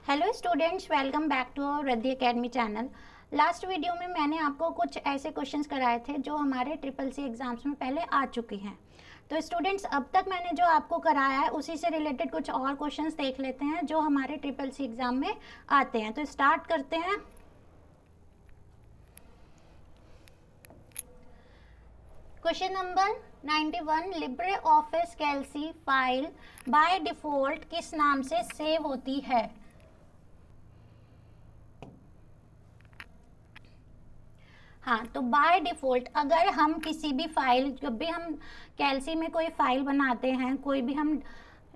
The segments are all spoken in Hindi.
Hello students, welcome back to our Riddhi academy channel. Last video में मैंने आपको कुछ ऐसे क्वेश्चंस कराए थे जो हमारे ट्रिपल सी एग्जाम्स में पहले आ चुके हैं। तो स्टूडेंट्स, अब तक मैंने जो आपको कराया है उसी से रिलेटेड कुछ और क्वेश्चंस देख लेते हैं जो हमारे ट्रिपल सी एग्जाम में आते हैं। तो स्टार्ट करते हैं। Question number 91, LibreOffice Calc file by default किस नाम से सेव होती है? हाँ, तो बाय डिफ़ॉल्ट अगर हम किसी भी फाइल, जब भी हम कैल्सी में कोई फाइल बनाते हैं, कोई भी हम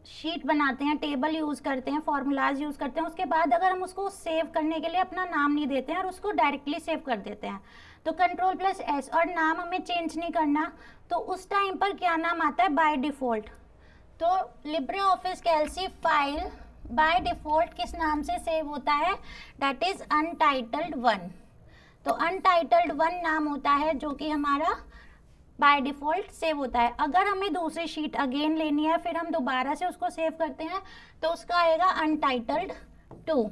शीट बनाते हैं, टेबल यूज़ करते हैं, फॉर्मूलाज यूज़ करते हैं, उसके बाद अगर हम उसको सेव करने के लिए अपना नाम नहीं देते हैं और उसको डायरेक्टली सेव कर देते हैं, तो Ctrl+S और नाम हमें चेंज नहीं करना, तो उस टाइम पर क्या नाम आता है? By default. तो LibreOffice Calc file by default किस नाम से सेव होता है? That is untitled 1। तो अनटाइटल्ड 1 नाम होता है जो कि हमारा बाय डिफ़ॉल्ट सेव होता है। अगर हमें दूसरी शीट अगेन लेनी है, फिर हम दोबारा से उसको सेव करते हैं, तो उसका आएगा अनटाइटल्ड 2।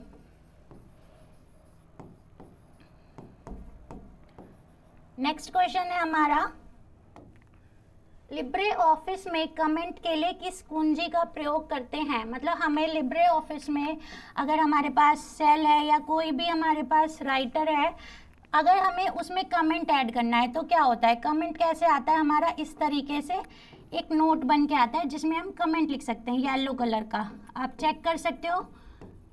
नेक्स्ट क्वेश्चन है हमारा, लिब्रे ऑफिस में कमेंट के लिए किस कुंजी का प्रयोग करते हैं? मतलब हमें लिब्रे ऑफिस में अगर हमारे पास सेल है या कोई भी हमारे पास राइटर है, अगर हमें उसमें कमेंट ऐड करना है तो क्या होता है? कमेंट कैसे आता है हमारा? इस तरीके से एक नोट बन के आता है जिसमें हम कमेंट लिख सकते हैं, येलो कलर का। आप चेक कर सकते हो,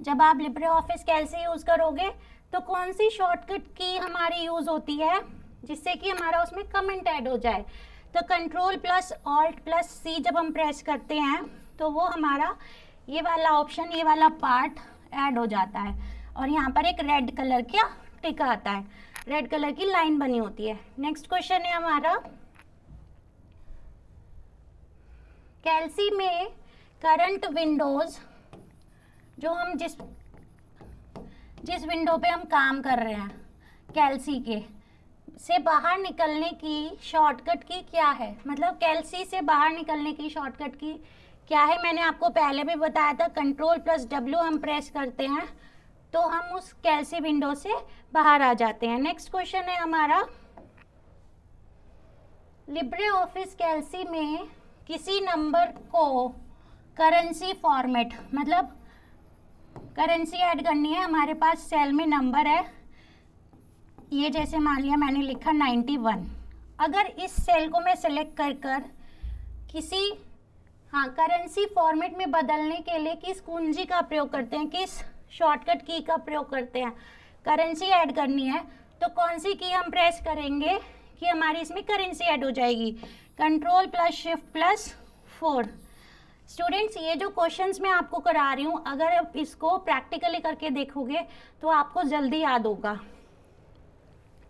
जब आप लिब्रे ऑफिस कैसे यूज़ करोगे तो कौन सी शॉर्टकट की हमारी यूज़ होती है जिससे कि हमारा उसमें कमेंट ऐड हो जाए? तो Ctrl+Alt+C जब हम प्रेस करते हैं तो वो हमारा ये वाला ऑप्शन, ये वाला पार्ट ऐड हो जाता है और यहाँ पर एक रेड कलर का टिक आता है, रेड कलर की लाइन बनी होती है। नेक्स्ट क्वेश्चन है हमारा, कैल्सी में करंट विंडोज, जो हम जिस विंडो पे हम काम कर रहे हैं कैल्सी के, से बाहर निकलने की शॉर्टकट की क्या है? मतलब कैल्सी से बाहर निकलने की शॉर्टकट की क्या है? मैंने आपको पहले भी बताया था, Ctrl+W हम प्रेस करते हैं तो हम उस कैल्सी विंडो से बाहर आ जाते हैं। नेक्स्ट क्वेश्चन है हमारा, लिब्रे ऑफिस कैल्सी में किसी नंबर को करेंसी फॉर्मेट, मतलब करेंसी ऐड करनी है, हमारे पास सेल में नंबर है, ये जैसे मान लिया मैंने लिखा 91। अगर इस सेल को मैं सेलेक्ट कर किसी करेंसी फॉर्मेट में बदलने के लिए किस कुंजी का प्रयोग करते हैं, किस शॉर्टकट की का प्रयोग करते हैं? करेंसी ऐड करनी है तो कौन सी की हम प्रेस करेंगे कि हमारी इसमें करेंसी ऐड हो जाएगी? Ctrl+Shift+4। स्टूडेंट्स, ये जो क्वेश्चंस मैं आपको करा रही हूँ, अगर आप इसको प्रैक्टिकली करके देखोगे तो आपको जल्दी याद होगा।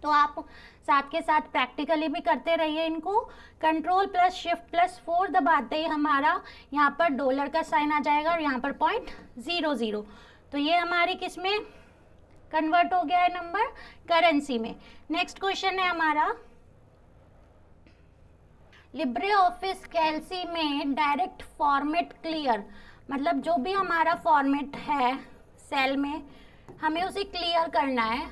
तो आप साथ के साथ प्रैक्टिकली भी करते रहिए इनको। Ctrl+Shift+4 दबाते ही हमारा यहाँ पर डॉलर का साइन आ जाएगा और यहाँ पर .00, तो ये हमारी किस में कन्वर्ट हो गया है? नंबर करेंसी में। नेक्स्ट क्वेश्चन है हमारा, लिब्रे ऑफिस कैल्सी में डायरेक्ट फॉर्मेट क्लियर, मतलब जो भी हमारा फॉर्मेट है सेल में, हमें उसे क्लियर करना है,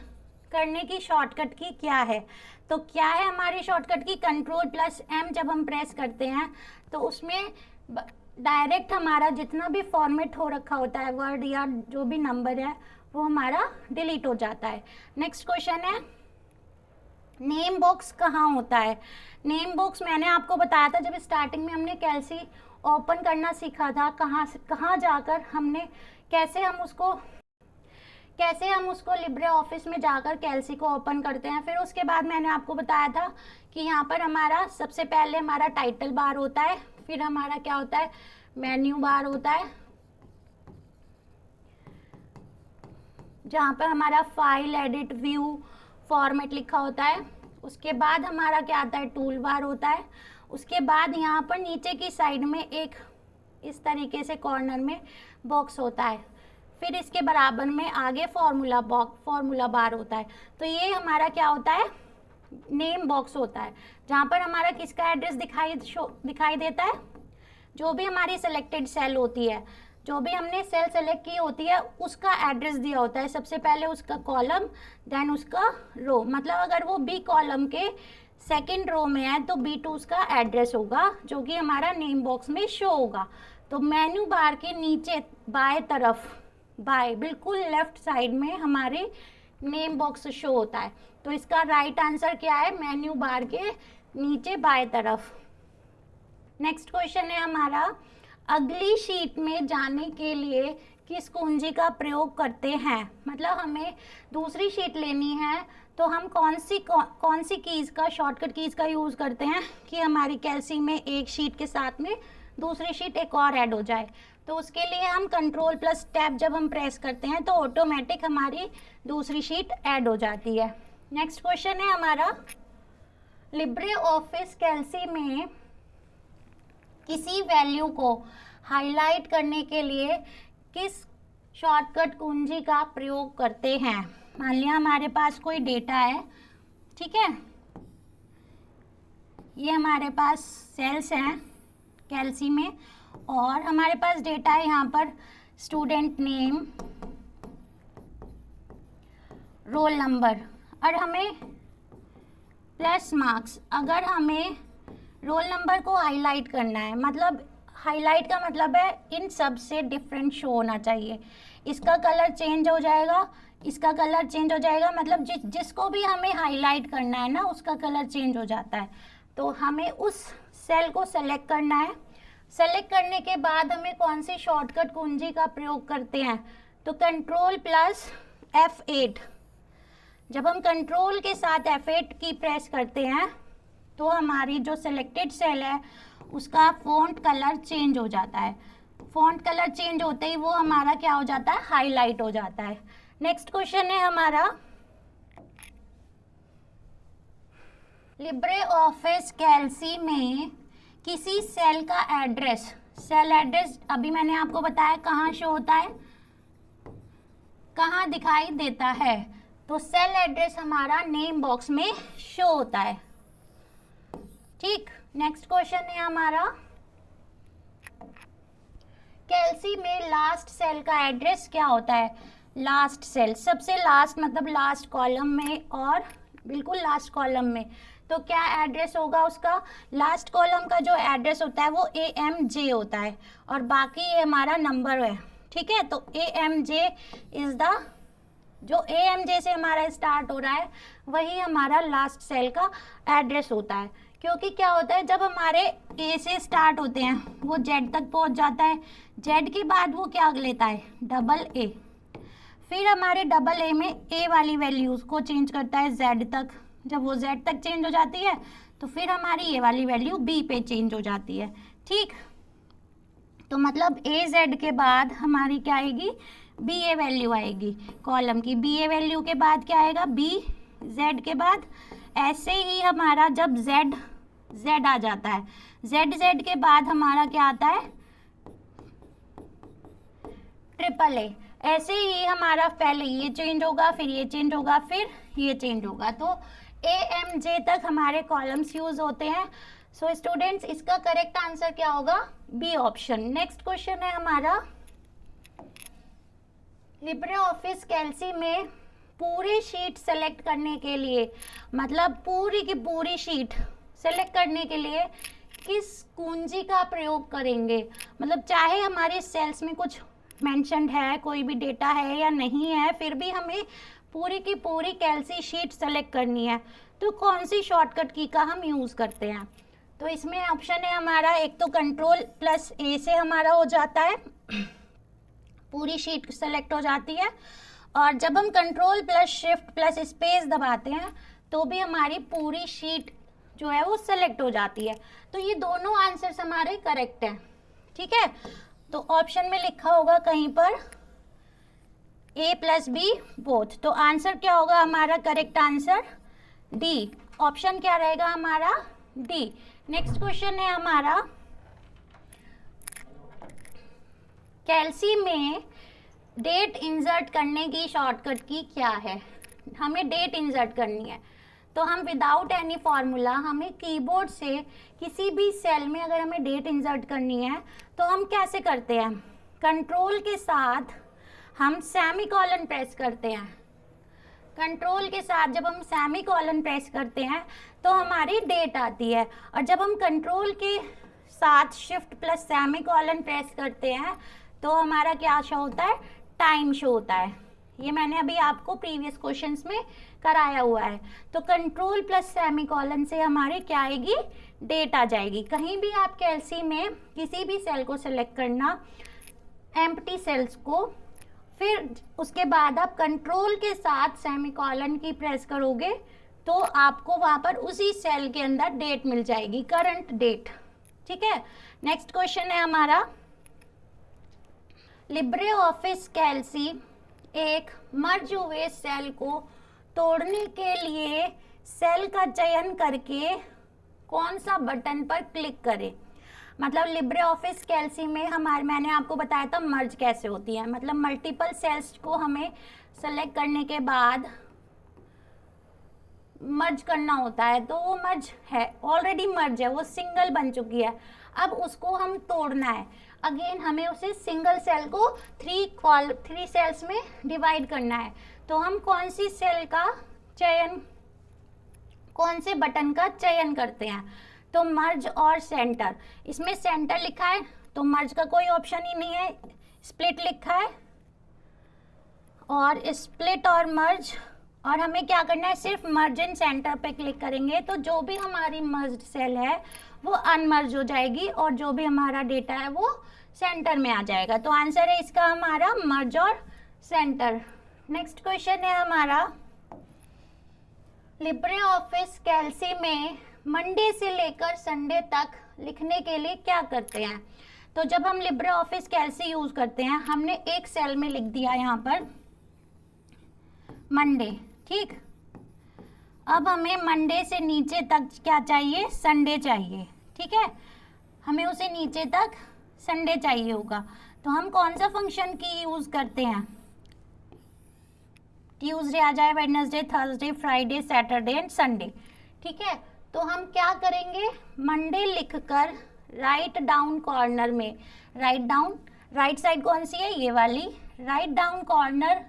करने की शॉर्टकट की क्या है? तो क्या है हमारी शॉर्टकट की? Ctrl+M जब हम प्रेस करते हैं तो उसमें डायरेक्ट हमारा जितना भी फॉर्मेट हो रखा होता है, वर्ड या जो भी नंबर है, वो हमारा डिलीट हो जाता है। नेक्स्ट क्वेश्चन है, नेम बॉक्स कहाँ होता है? नेम बॉक्स मैंने आपको बताया था जब स्टार्टिंग में हमने कैल्सी ओपन करना सीखा था, कहाँ जाकर हमने कैसे हम उसको लिब्रे ऑफिस में जाकर कैल्सी को ओपन करते हैं। फिर उसके बाद मैंने आपको बताया था कि यहाँ पर हमारा सबसे पहले हमारा टाइटल बार होता है, फिर हमारा क्या होता है? मेन्यू बार होता है, जहाँ पर हमारा फाइल, एडिट, व्यू, फॉर्मेट लिखा होता है। उसके बाद हमारा क्या आता है? टूल बार होता है। उसके बाद यहाँ पर नीचे की साइड में एक इस तरीके से कॉर्नर में बॉक्स होता है, फिर इसके बराबर में आगे फॉर्मूला बार होता है। तो ये हमारा क्या होता है? नेम बॉक्स होता है, जहाँ पर हमारा किसका एड्रेस दिखाई देता है? जो भी हमारी सिलेक्टेड सेल होती है, जो भी हमने सेल सेलेक्ट की होती है उसका एड्रेस दिया होता है, सबसे पहले उसका कॉलम देन उसका रो। मतलब अगर वो बी कॉलम के सेकंड रो में है तो B2 उसका एड्रेस होगा जो कि हमारा नेम बॉक्स में शो होगा। तो मेन्यू बार के नीचे बाएं तरफ, बाएं बिल्कुल लेफ्ट साइड में हमारे नेम बॉक्स शो होता है। तो इसका राइट आंसर क्या है, मेन्यू बार के नीचे बाएं तरफ। नेक्स्ट क्वेश्चन है हमारा, अगली शीट में जाने के लिए किस कुंजी का प्रयोग करते हैं। मतलब हमें दूसरी शीट लेनी है तो हम कौन सी कीज़ का, शॉर्टकट कीज़ का यूज़ करते हैं कि हमारी कैल्सी में एक शीट के साथ में दूसरी शीट एक और ऐड हो जाए। तो उसके लिए हम कंट्रोल प्लस टैब जब हम प्रेस करते हैं तो ऑटोमेटिक हमारी दूसरी शीट ऐड हो जाती है। नेक्स्ट क्वेश्चन है हमारा, लिब्रे ऑफिस कैल्सी में किसी वैल्यू को हाईलाइट करने के लिए किस शॉर्टकट कुंजी का प्रयोग करते हैं। मान लिया हमारे पास कोई डेटा है, ठीक है, ये हमारे पास सेल्स हैं कैल्सी में और हमारे पास डेटा है यहाँ पर स्टूडेंट नेम, रोल नंबर और हमें प्लस मार्क्स। अगर हमें रोल नंबर को हाईलाइट करना है, मतलब हाईलाइट का मतलब है इन सब से डिफरेंट शो होना चाहिए, इसका कलर चेंज हो जाएगा, इसका कलर चेंज हो जाएगा, मतलब जिसको भी हमें हाईलाइट करना है ना उसका कलर चेंज हो जाता है। तो हमें उस सेल को सेलेक्ट करना है। सेलेक्ट करने के बाद हमें कौन सी शॉर्टकट कुंजी का प्रयोग करते हैं, तो कंट्रोल प्लस F8। जब हम कंट्रोल के साथ F8 की प्रेस करते हैं तो हमारी जो सिलेक्टेड सेल है उसका फॉन्ट कलर चेंज हो जाता है। फॉन्ट कलर चेंज होते ही वो हमारा क्या हो जाता है, हाईलाइट हो जाता है। नेक्स्ट क्वेश्चन है हमारा, लिब्रे ऑफिस कैल्सी में किसी सेल का एड्रेस, सेल एड्रेस अभी मैंने आपको बताया कहाँ शो होता है, कहाँ दिखाई देता है, तो सेल एड्रेस हमारा नेम बॉक्स में शो होता है। ठीक, नेक्स्ट क्वेश्चन है हमारा, कैल्सी में लास्ट सेल का एड्रेस क्या होता है। लास्ट सेल, सबसे लास्ट मतलब लास्ट कॉलम में और बिल्कुल लास्ट कॉलम में, तो क्या एड्रेस होगा उसका, लास्ट कॉलम का जो एड्रेस होता है वो AMJ होता है और बाकी ये हमारा नंबर है, ठीक है। तो AMJ इज द, जो AMJ से हमारा स्टार्ट हो रहा है वही हमारा लास्ट सेल का एड्रेस होता है। क्योंकि क्या होता है, जब हमारे A से स्टार्ट होते हैं वो Z तक पहुंच जाता है, Z के बाद वो क्या लेता है, AA, फिर हमारे AA में A वाली वैल्यूज को चेंज करता है Z तक। जब वो Z तक चेंज हो जाती है तो फिर हमारी ये वाली वैल्यू B पे चेंज हो जाती है, ठीक। तो मतलब AZ के बाद हमारी क्या आएगी, BA वैल्यू आएगी कॉलम की, BA वैल्यू के बाद क्या आएगा, BZ के बाद। ऐसे ही हमारा जब Z आ जाता है, Z के बाद हमारा क्या आता है, AAA। ऐसे ही हमारा पहले ये चेंज होगा, फिर ये चेंज होगा, फिर ये चेंज होगा। तो AMJ तक हमारे कॉलम्स यूज होते हैं। सो स्टूडेंट्स, इसका करेक्ट आंसर क्या होगा, B ऑप्शन। नेक्स्ट क्वेश्चन है हमारा, लिब्रे ऑफिस कैल्सी में पूरी शीट सेलेक्ट करने के लिए, मतलब पूरी की पूरी शीट सेलेक्ट करने के लिए किस कुंजी का प्रयोग करेंगे। मतलब चाहे हमारे सेल्स में कुछ मेंशन्ड है, कोई भी डेटा है या नहीं है, फिर भी हमें पूरी की पूरी कैल्सी शीट सेलेक्ट करनी है, तो कौन सी शॉर्टकट की का हम यूज़ करते हैं। तो इसमें ऑप्शन है हमारा, एक तो कंट्रोल प्लस A से हमारा हो जाता है, पूरी शीट सेलेक्ट हो जाती है, और जब हम control plus shift plus space दबाते हैं तो भी हमारी पूरी शीट जो है वो सेलेक्ट हो जाती है। तो ये दोनों आंसर्स हमारे करेक्ट हैं, ठीक है। तो ऑप्शन में लिखा होगा कहीं पर A प्लस B बोथ, तो आंसर क्या होगा हमारा, करेक्ट आंसर D, ऑप्शन क्या रहेगा हमारा, D। नेक्स्ट क्वेश्चन है हमारा, कैल्सी में डेट इंसर्ट करने की शॉर्टकट की क्या है। हमें डेट इंसर्ट करनी है तो हम विदाउट एनी फार्मूला, हमें कीबोर्ड से किसी भी सेल में अगर हमें डेट इंसर्ट करनी है तो हम कैसे करते हैं, कंट्रोल के साथ हम सेमीकोलन प्रेस करते हैं, कंट्रोल के साथ जब हम सेमीकोलन प्रेस करते हैं तो हमारी डेट आती है, और जब हम कंट्रोल के साथ शिफ्ट प्लस सेमीकोलन प्रेस करते हैं तो हमारा क्या शो होता है, टाइम शो होता है। ये मैंने अभी आपको प्रीवियस क्वेश्चंस में कराया हुआ है। तो कंट्रोल प्लस सेमीकोलन से हमारे क्या आएगी, डेट आ जाएगी। कहीं भी आप कैलसी में किसी भी सेल को सिलेक्ट करना, एम्प्टी सेल्स को, फिर उसके बाद आप कंट्रोल के साथ सेमीकोलन की प्रेस करोगे तो आपको वहाँ पर उसी सेल के अंदर डेट मिल जाएगी, करंट डेट। ठीक है, नेक्स्ट क्वेश्चन है हमारा, लिब्रे ऑफिस कैलसी एक मर्ज हुए सेल को तोड़ने के लिए सेल का चयन करके कौन सा बटन पर क्लिक करें। मतलब लिब्रे ऑफिस कैलसी में मैंने आपको बताया था मर्ज कैसे होती है। मतलब मल्टीपल सेल्स को हमें सेलेक्ट करने के बाद मर्ज करना होता है, तो वो मर्ज है, ऑलरेडी मर्ज है, वो सिंगल बन चुकी है। अब उसको हम तोड़ना है, अगेन हमें उसे सिंगल सेल को थ्री सेल्स में डिवाइड करना है। तो हम कौन सी सेल का चयन, कौन से बटन का चयन करते हैं, तो मर्ज और सेंटर। इसमें सेंटर लिखा है तो मर्ज का कोई ऑप्शन ही नहीं है, स्प्लिट लिखा है, और स्प्लिट और मर्ज, और हमें क्या करना है, सिर्फ मर्ज इन सेंटर पे क्लिक करेंगे तो जो भी हमारी मर्ज सेल है वो अनमर्ज हो जाएगी और जो भी हमारा डेटा है वो सेंटर में आ जाएगा। तो आंसर है इसका हमारा मर्ज और सेंटर। नेक्स्ट क्वेश्चन है हमारा, लिब्रे ऑफिस कैलसी में मंडे से लेकर संडे तक लिखने के लिए क्या करते हैं। तो जब हम लिब्रे ऑफिस कैलसी यूज करते हैं, हमने एक सेल में लिख दिया यहाँ पर मंडे, ठीक। अब हमें मंडे से नीचे तक क्या चाहिए, संडे चाहिए, ठीक है। हमें उसे नीचे तक संडे चाहिए होगा, तो हम कौन सा फंक्शन की यूज करते हैं, ट्यूसडे आ जाए, Wednesday, Thursday, Friday, Saturday and Sunday, ठीक है। तो हम क्या करेंगे, मंडे लिखकर राइट डाउन कॉर्नर में, राइट साइड कौन सी है, ये वाली, राइट डाउन कॉर्नर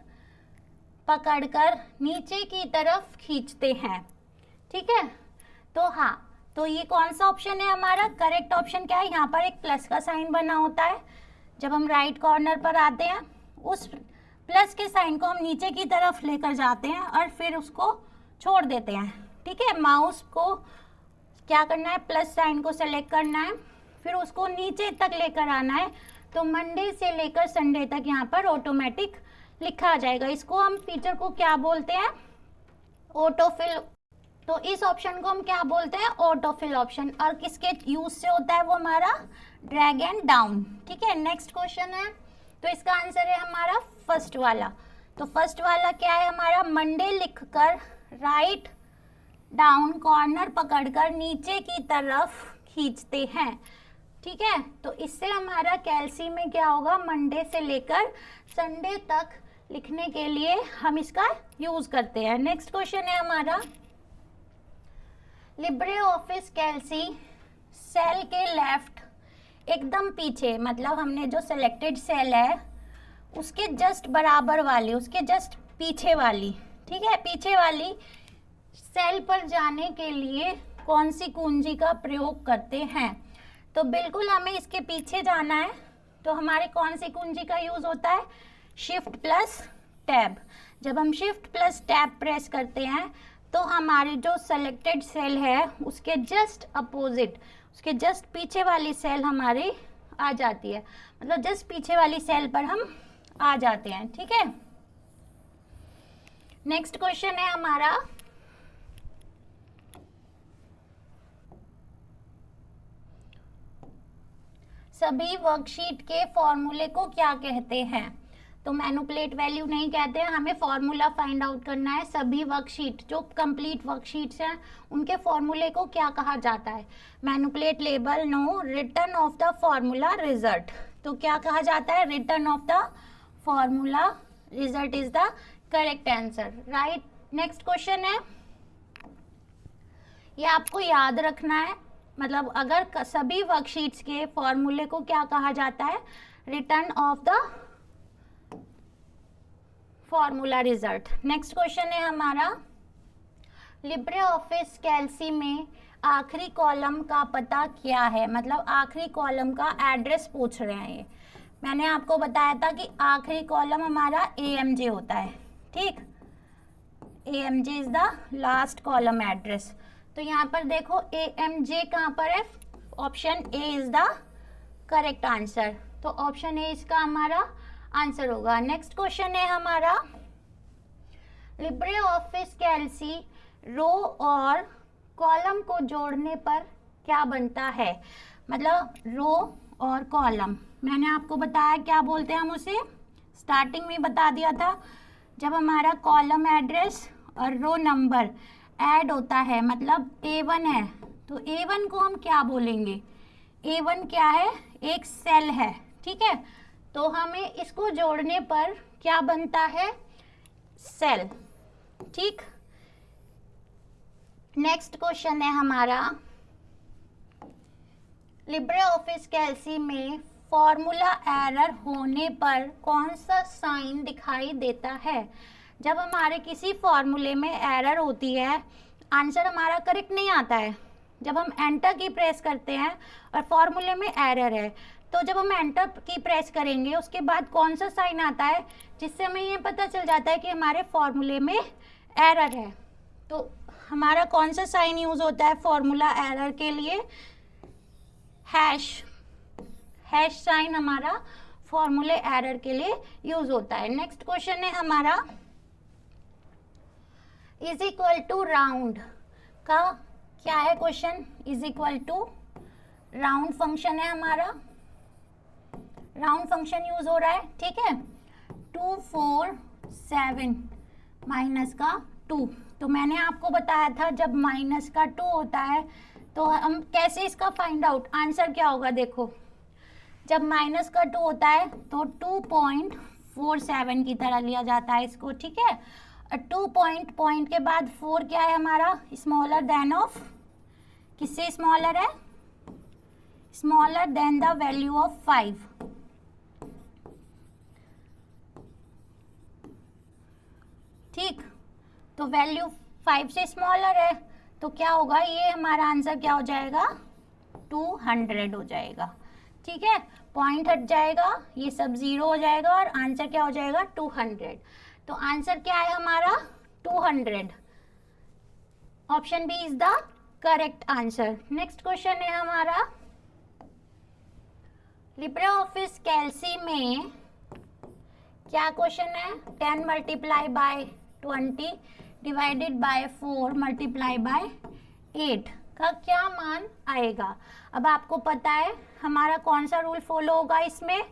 पकड़कर नीचे की तरफ खींचते हैं, ठीक है। तो हाँ, तो ये कौन सा ऑप्शन है हमारा, करेक्ट ऑप्शन क्या है, यहाँ पर एक प्लस का साइन बना होता है। जब हम राइट कॉर्नर पर आते हैं, उस प्लस के साइन को हम नीचे की तरफ लेकर जाते हैं और फिर उसको छोड़ देते हैं, ठीक है। माउस को क्या करना है, प्लस साइन को सेलेक्ट करना है, फिर उसको नीचे तक लेकर आना है, तो मंडे से लेकर संडे तक यहाँ पर ऑटोमेटिक लिखा आ जाएगा। इसको हम फीचर को क्या बोलते हैं, ऑटोफिल। तो इस ऑप्शन को हम क्या बोलते हैं, ऑटोफिल ऑप्शन, और किसके यूज से होता है वो हमारा ड्रैग एंड डाउन, ठीक है। नेक्स्ट क्वेश्चन है, तो इसका आंसर है हमारा फर्स्ट वाला। तो फर्स्ट वाला क्या है हमारा, मंडे लिखकर राइट डाउन कॉर्नर पकड़कर नीचे की तरफ खींचते हैं, ठीक है। तो इससे हमारा कैलसी में क्या होगा, मंडे से लेकर संडे तक लिखने के लिए हम इसका यूज करते हैं। नेक्स्ट क्वेश्चन है हमारा, लिब्रे ऑफिस कैलसी सेल के लेफ्ट एकदम पीछे, मतलब हमने जो सिलेक्टेड सेल है उसके जस्ट बराबर वाली, उसके जस्ट पीछे वाली, ठीक है, पीछे वाली सेल पर जाने के लिए कौन सी कुंजी का प्रयोग करते हैं। तो बिल्कुल हमें इसके पीछे जाना है, तो हमारे कौन सी कुंजी का यूज होता है, शिफ्ट प्लस टैब। जब हम शिफ्ट प्लस टैब प्रेस करते हैं तो हमारी जो सेलेक्टेड सेल है उसके जस्ट अपोजिट, उसके जस्ट पीछे वाली सेल हमारी आ जाती है, मतलब जस्ट पीछे वाली सेल पर हम आ जाते हैं, ठीक है। नेक्स्ट क्वेश्चन है हमारा, सभी वर्कशीट के फॉर्मूले को क्या कहते हैं। तो मैनिपुलेट वैल्यू नहीं कहते हैं, हमें फॉर्मूला फाइंड आउट करना है। सभी वर्कशीट, जो कंप्लीट वर्कशीट्स हैं उनके फॉर्मूले को क्या कहा जाता है। Manipulate label no, return of the formula result. तो क्या कहा जाता है, return of the formula result is the correct answer, right. Next question है, ये आपको याद रखना है, मतलब अगर सभी वर्कशीट्स के फॉर्मूले को क्या कहा जाता है, return of the formula result. Next question है हमारा, लिब्रे ऑफिस कैल्सी में आखिरी कॉलम का पता क्या है, मतलब आखिरी कॉलम का एड्रेस पूछ रहे हैं। ये मैंने आपको बताया था कि आखिरी कॉलम हमारा AMJ होता है, ठीक। AMJ is the last column address. तो यहाँ पर देखो AMJ कहाँ पर है, option A is the correct answer. तो ऑप्शन A इसका हमारा आंसर होगा। नेक्स्ट क्वेश्चन है हमारा, लिब्रे ऑफिस कैल्सी रो और कॉलम को जोड़ने पर क्या बनता है, मतलब रो और कॉलम। मैंने आपको बताया क्या बोलते हैं हम उसे, स्टार्टिंग में बता दिया था। जब हमारा कॉलम एड्रेस और रो नंबर ऐड होता है, मतलब A1 है, तो A1 को हम क्या बोलेंगे, A1 क्या है, एक सेल है, ठीक है। तो हमें इसको जोड़ने पर क्या बनता है, सेल, ठीक। नेक्स्ट क्वेश्चन है हमारा, लिब्रे ऑफिस कैल्सी में फॉर्मूला एरर होने पर कौन सा साइन दिखाई देता है। जब हमारे किसी फॉर्मूले में एरर होती है, आंसर हमारा करेक्ट नहीं आता है, जब हम एंटर की प्रेस करते हैं और फॉर्मूले में एरर है, तो जब हम एंटर की प्रेस करेंगे उसके बाद कौन सा साइन आता है जिससे हमें ये पता चल जाता है कि हमारे फॉर्मूले में एरर है। तो हमारा कौन सा साइन यूज होता है फॉर्मूला एरर के लिए, हैश। हैश साइन हमारा फॉर्मूले एरर के लिए यूज होता है। नेक्स्ट क्वेश्चन है हमारा, इज इक्वल टू राउंड का क्या है question, is equal to round function है हमारा, राउंड फंक्शन यूज हो रहा है, ठीक है। 2 4 7 माइनस का 2, तो मैंने आपको बताया था जब माइनस का 2 होता है तो हम कैसे इसका फाइंड आउट, आंसर क्या होगा, देखो जब माइनस का 2 होता है तो 2.47 की तरह लिया जाता है इसको, ठीक है। और 2 पॉइंट के बाद 4 क्या है हमारा, स्मॉलर देन ऑफ, किससे स्मॉलर है, smaller than the value of 5, ठीक। तो वैल्यू 5 से स्मॉलर है तो क्या होगा, ये हमारा आंसर क्या हो जाएगा, 200 हो जाएगा, ठीक है। पॉइंट हट जाएगा, ये सब 0 हो जाएगा और आंसर क्या हो जाएगा, 200। तो आंसर क्या है हमारा, 200। Option B is the correct answer. Next question है हमारा, लिब्रे ऑफिस कैल्सी में क्या क्वेश्चन है, 10 multiply by 20 divided by 4 multiply by 8 का क्या मान आएगा। अब आपको पता है हमारा कौन सा रूल फॉलो होगा इसमें,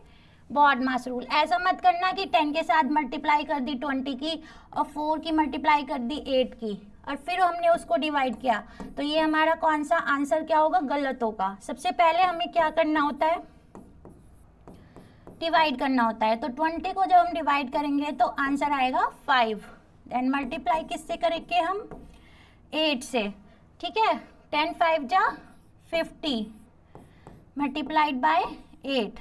बॉडमास रूल। ऐसा मत करना कि 10 के साथ मल्टीप्लाई कर दी 20 की और 4 की मल्टीप्लाई कर दी 8 की और फिर हमने उसको डिवाइड किया, तो ये हमारा कौन सा आंसर क्या होगा, गलत होगा। सबसे पहले हमें क्या करना होता है, डिवाइड करना होता है। तो 20 को जब हम डिवाइड करेंगे तो आंसर आएगा 5, देन मल्टीप्लाई किससे करेंगे हम, 8 से, ठीक है। 10 5 जा 50 मल्टीप्लाइड बाय 8,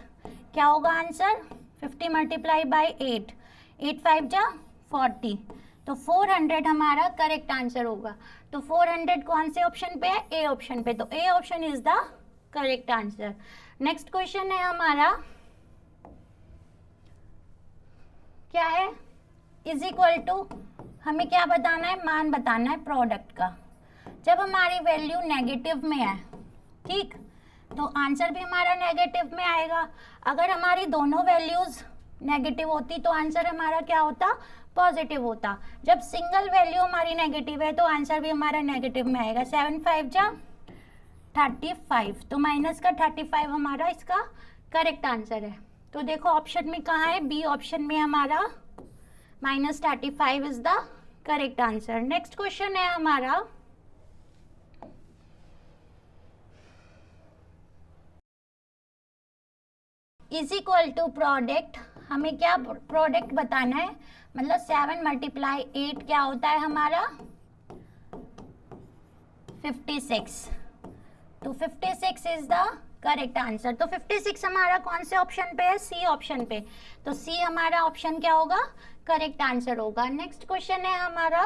क्या होगा आंसर, 50 मल्टीप्लाई बाय 8, 8 5 जा 40, तो 400 हमारा करेक्ट आंसर होगा। तो 400 कौन से ऑप्शन पे है, ए ऑप्शन पे, तो A option is the correct answer. Next question है हमारा, क्या है, इज इक्वल टू, हमें क्या बताना है, मान बताना है प्रोडक्ट का। जब हमारी वैल्यू नेगेटिव में है, ठीक, तो आंसर भी हमारा नेगेटिव में आएगा। अगर हमारी दोनों वैल्यूज नेगेटिव होती तो आंसर हमारा क्या होता, पॉजिटिव होता। जब सिंगल वैल्यू हमारी नेगेटिव है तो आंसर भी हमारा नेगेटिव में आएगा। 7 5 जा 35, तो माइनस का 35 हमारा इसका करेक्ट आंसर है। तो देखो ऑप्शन में कहाँ है, बी ऑप्शन में हमारा -35 is the correct answer. Next question है हमारा, इज इक्वल टू प्रोडक्ट, हमें क्या प्रोडक्ट बताना है, मतलब 7 मल्टीप्लाई 8 क्या होता है हमारा, 56, तो 56 इज द करेक्ट आंसर। तो 56 हमारा कौन से ऑप्शन पे है? सी ऑप्शन पे। तो सी हमारा ऑप्शन क्या होगा? करेक्ट आंसर होगा। नेक्स्ट क्वेश्चन है हमारा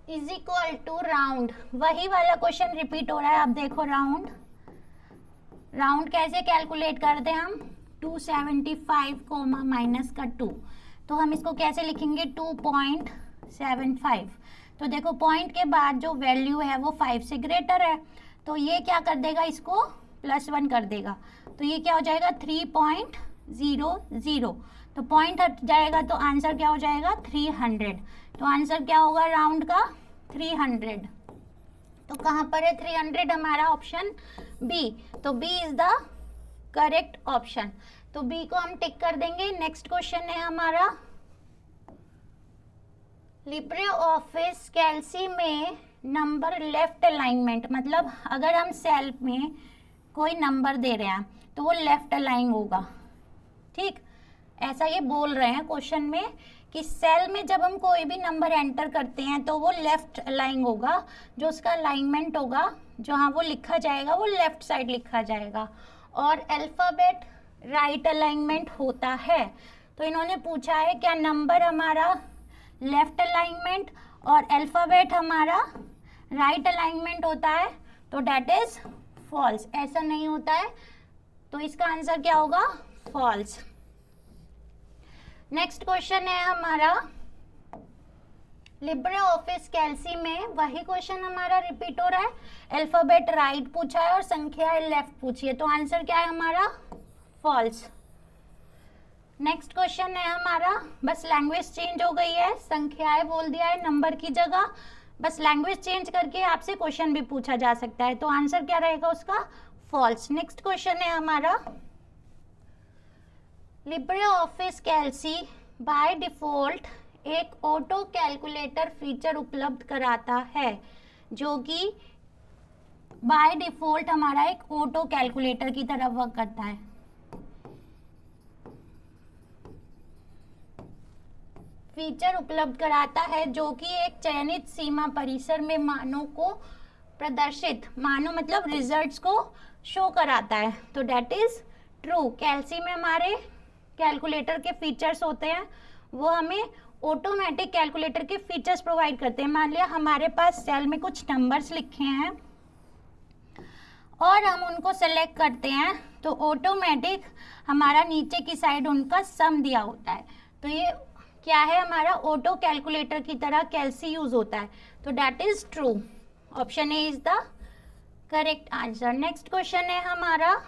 इज इक्वल टू राउंड। वही वाला क्वेश्चन रिपीट हो रहा है। अब देखो राउंड, राउंड कैसे कैलकुलेट करते हैं हम? 275 कोमा माइनस का 2, तो हम इसको कैसे लिखेंगे? 2.75। तो देखो पॉइंट के बाद जो वैल्यू है वो 5 से ग्रेटर है, तो ये क्या कर देगा? इसको +1 कर देगा, तो ये क्या हो जाएगा? 3.00। तो पॉइंट हट जाएगा तो आंसर क्या हो जाएगा? 300। तो आंसर क्या होगा राउंड का? 300। तो कहाँ पर है 300? हमारा ऑप्शन बी। तो B is the correct option. तो बी को हम टिक कर देंगे। नेक्स्ट क्वेश्चन है हमारा लिब्रे ऑफिस कैल्सी में नंबर लेफ्ट अलाइनमेंट, मतलब अगर हम सेल में कोई नंबर दे रहे हैं तो वो लेफ्ट अलाइन होगा। ठीक, ऐसा ये बोल रहे हैं क्वेश्चन में कि सेल में जब हम कोई भी नंबर एंटर करते हैं तो वो लेफ्ट अलाइन होगा, जो उसका अलाइनमेंट होगा जहाँ वो लिखा जाएगा वो लेफ्ट साइड लिखा जाएगा, और अल्फ़ाबेट राइट अलाइनमेंट होता है। तो इन्होंने पूछा है क्या नंबर हमारा लेफ्ट अलाइनमेंट और अल्फ़ाबेट हमारा राइट अलाइनमेंट होता है? तो डेट इज फॉल्स, ऐसा नहीं होता है। तो इसका आंसर क्या होगा? फॉल्स। नेक्स्ट क्वेश्चन है हमारा लिब्रे ऑफिस कैल्सी में वही क्वेश्चन हमारा रिपीट हो रहा है। अल्फाबेट राइट पूछा है और संख्याएं लेफ्ट पूछी है, तो आंसर क्या है हमारा? फॉल्स। नेक्स्ट क्वेश्चन है हमारा, बस लैंग्वेज चेंज हो गई है, संख्याएं बोल दिया है नंबर की जगह, बस लैंग्वेज चेंज करके आपसे क्वेश्चन भी पूछा जा सकता है, तो आंसर क्या रहेगा उसका? फॉल्स। नेक्स्ट क्वेश्चन है हमारा LibreOffice Calc by default एक ऑटो कैलकुलेटर फीचर उपलब्ध कराता है, जो कि बाय डिफॉल्ट हमारा एक ऑटो कैलकुलेटर की तरह वर्क करता है। फीचर उपलब्ध कराता है जो कि एक चयनित सीमा परिसर में मानों को प्रदर्शित, मानों मतलब रिजल्ट्स को शो कराता है, तो डेट इज ट्रू। कैल्सी में हमारे कैलकुलेटर के फीचर्स होते हैं, वो हमें ऑटोमेटिक कैलकुलेटर के फीचर्स प्रोवाइड करते हैं। मान लिया हमारे पास सेल में कुछ नंबर्स लिखे हैं और हम उनको सेलेक्ट करते हैं, तो ऑटोमेटिक हमारा नीचे की साइड उनका सम दिया होता है, तो ये क्या है? हमारा ऑटो कैलकुलेटर की तरह कैल्सी यूज होता है, तो that is true. Option A is the correct answer. Next question है हमारा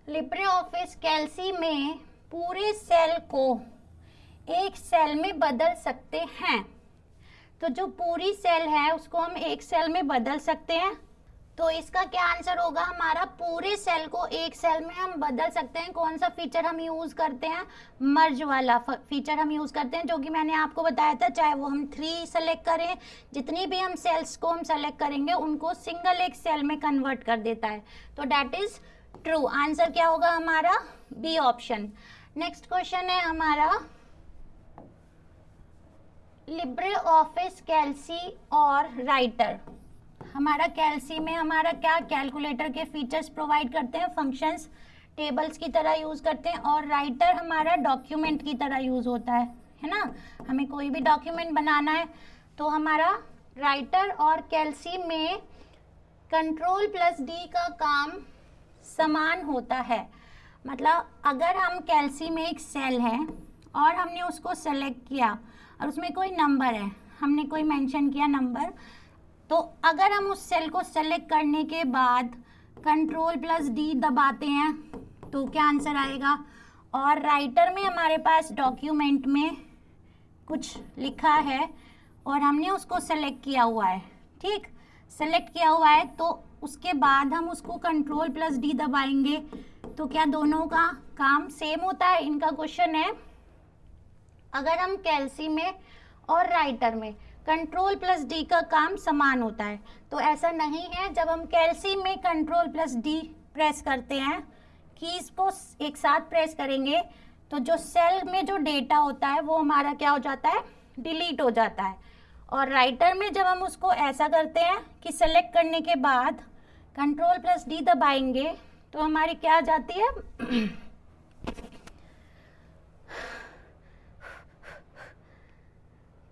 लिब्रे ऑफिस कैल्सी में पूरे सेल को एक सेल में बदल सकते हैं, तो जो पूरी सेल है उसको हम एक सेल में बदल सकते हैं, तो इसका क्या आंसर होगा? हमारा पूरे सेल को एक सेल में हम बदल सकते हैं। कौन सा फीचर हम यूज करते हैं? मर्ज वाला फीचर हम यूज करते हैं, जो कि मैंने आपको बताया था, चाहे वो हम 3 सेलेक्ट करें, जितनी भी हम सेल्स को हम सेलेक्ट करेंगे उनको सिंगल एक सेल में कन्वर्ट कर देता है, तो डेट इज ट्रू। आंसर क्या होगा हमारा? B option. नेक्स्ट क्वेश्चन है हमारा लिब्रे ऑफिस कैल्सी और राइटर। हमारा कैल्सी में हमारा क्या कैलकुलेटर के फीचर्स प्रोवाइड करते हैं, फंक्शंस टेबल्स की तरह यूज करते हैं, और राइटर हमारा डॉक्यूमेंट की तरह यूज होता है ना? हमें कोई भी डॉक्यूमेंट बनाना है तो हमारा राइटर और कैल्सी में Ctrl+D का काम समान होता है। मतलब अगर हम कैल्सी में एक सेल है और हमने उसको सेलेक्ट किया और उसमें कोई नंबर है, हमने कोई मेंशन किया नंबर, तो अगर हम उस सेल को सेलेक्ट करने के बाद Ctrl+D दबाते हैं तो क्या आंसर आएगा? और राइटर में हमारे पास डॉक्यूमेंट में कुछ लिखा है और हमने उसको सेलेक्ट किया हुआ है, ठीक, सेलेक्ट किया हुआ है, तो उसके बाद हम उसको Ctrl+D दबाएंगे, तो क्या दोनों का काम सेम होता है? इनका क्वेश्चन है अगर हम कैल्सी में और राइटर में Ctrl+D का काम समान होता है, तो ऐसा नहीं है। जब हम कैल्सी में Ctrl+D प्रेस करते हैं, कीज को एक साथ प्रेस करेंगे, तो जो सेल में जो डेटा होता है वो हमारा क्या हो जाता है? डिलीट हो जाता है, और राइटर में जब हम उसको ऐसा करते हैं कि सेलेक्ट करने के बाद Ctrl+D दबाएंगे तो हमारी क्या आ जाती है,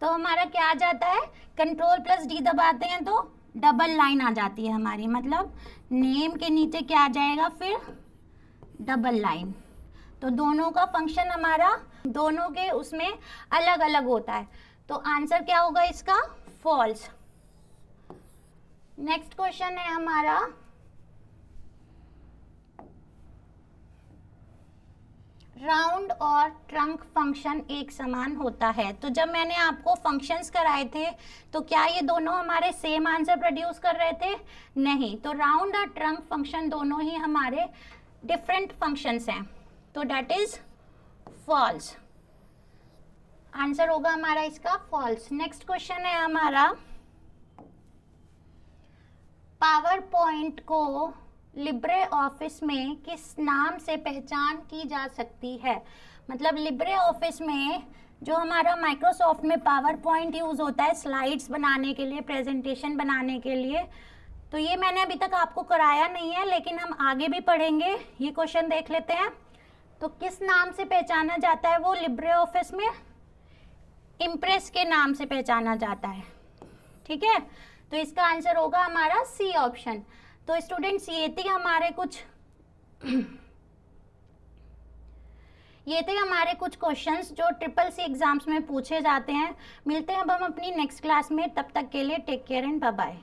तो हमारा क्या आ जाता है, Ctrl+D दबाते हैं तो डबल लाइन आ जाती है हमारी, मतलब नेम के नीचे क्या आ जाएगा फिर, डबल लाइन। तो दोनों का फंक्शन हमारा दोनों के उसमें अलग अलग होता है, तो आंसर क्या होगा इसका, फॉल्स। नेक्स्ट क्वेश्चन है हमारा, राउंड और ट्रंक फंक्शन एक समान होता है। तो जब मैंने आपको फंक्शंस कराए थे तो क्या ये दोनों हमारे सेम आंसर प्रोड्यूस कर रहे थे, नहीं। तो राउंड और ट्रंक फंक्शन दोनों ही हमारे डिफरेंट फंक्शंस हैं, तो डेट इज फॉल्स। आंसर होगा हमारा इसका फॉल्स। नेक्स्ट क्वेश्चन है हमारा, पावर पॉइंट को लिब्रे ऑफिस में किस नाम से पहचान की जा सकती है। मतलब लिब्रे ऑफिस में जो हमारा माइक्रोसॉफ्ट में पावर पॉइंट यूज़ होता है स्लाइड्स बनाने के लिए, प्रेजेंटेशन बनाने के लिए, तो ये मैंने अभी तक आपको कराया नहीं है, लेकिन हम आगे भी पढ़ेंगे। ये क्वेश्चन देख लेते हैं। तो किस नाम से पहचाना जाता है वो लिब्रे ऑफिस में, इम्प्रेस के नाम से पहचाना जाता है, ठीक है। तो इसका आंसर होगा हमारा सी ऑप्शन। तो स्टूडेंट्स ये थे हमारे कुछ क्वेश्चंस जो CCC एग्जाम्स में पूछे जाते हैं। मिलते हैं अब हम अपनी नेक्स्ट क्लास में, तब तक के लिए take care and bye bye.